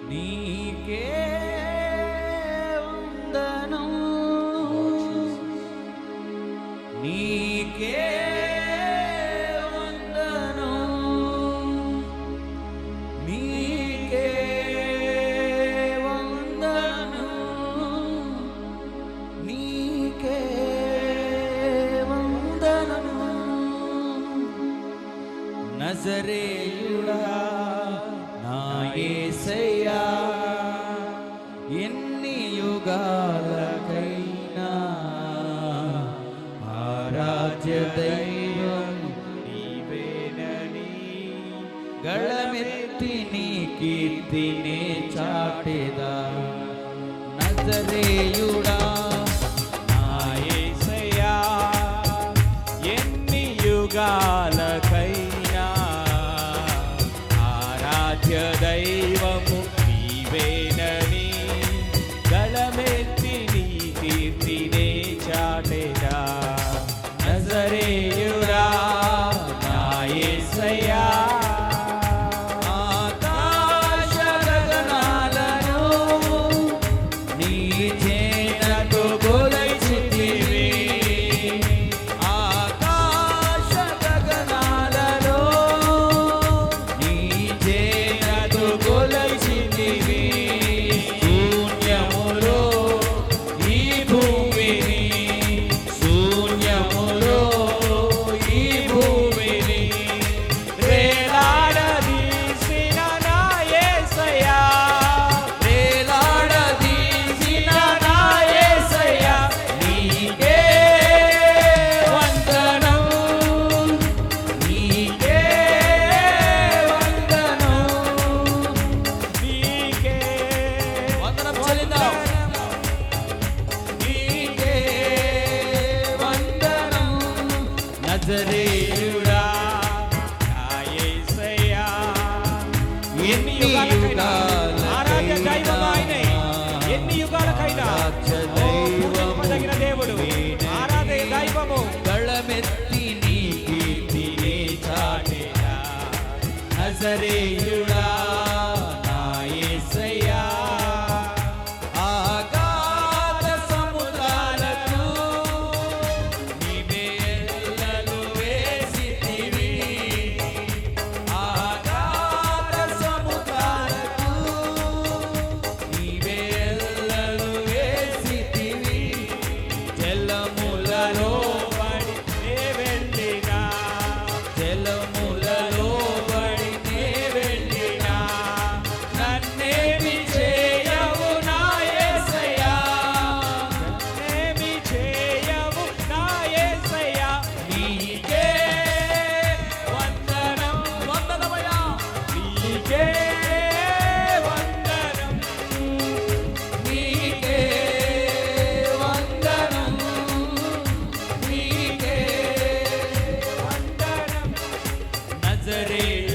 నీకే వందనం, నీకే వందనం, నీకే వందనం, నీకే వందనం. నజరేయుడా నా యేసయ్యా, ఎన్ని యుగాలకైనా ఆరాధ్య దైవం నీవేనని గళమెత్తి నీ కీర్తినే చాటెదా. నజరేయుడా నా యేసయ్యా, ఎన్ని యుగాలకైనా ఆరాధ్య దైవము నీవేనని గళమెత్తి నీ కీర్తినే చాటెదా. నజరేయుడా నా యేసయ్యా, ఆకాశ గగనాలను నీ చేనకు కొలిచితివి, ఆకాశ గగనాలలో నీ చేనకు కొలిచితివి. శూన్యములో ఈ భూమిని, శూన్యములో ఈ భూమిని వేలాడదీసిన నా యేసయ్యా, వేలాడదీసిన నా యేసయ్యా, నీకే వందనం, నీకే వందనం. నీకే వందనం చెల్లిద్దాం. నీకే వందనం. నజరేయుడా నా యేసయ్యా, ఎన్ని యుగాలకైనా ఆరాధ్య దైవం యుగాలకైనా ఆయనే. ఎన్ని యుగాలకైనా ఆరాధ్య ఓ దైవము పూజింపదగిన దేవుడు, ఆరాధ్య దైవము. గళమెత్తి నీ కీర్తినే చాటెదా. నజరేయుడా నా యేసయ్యా, అగాధ సముద్రాలకు నీవే ఎల్లలు వేసితివి, అగాధ సముద్రాలకు నీవే ఎల్లలు వేసితివి. జలములలో పడి నే వెళ్ళినా, జలములలో పడి నే వెళ్ళినా నన్నేమి చేయవు నా యేసయ్యా, ఏమి చేయవు నా యేసయ్యా. నీకే వందనం. వందనమయ్యా, నీకే వందనం, నీకే వందనం, నీకే వందనం. నజరేయుడా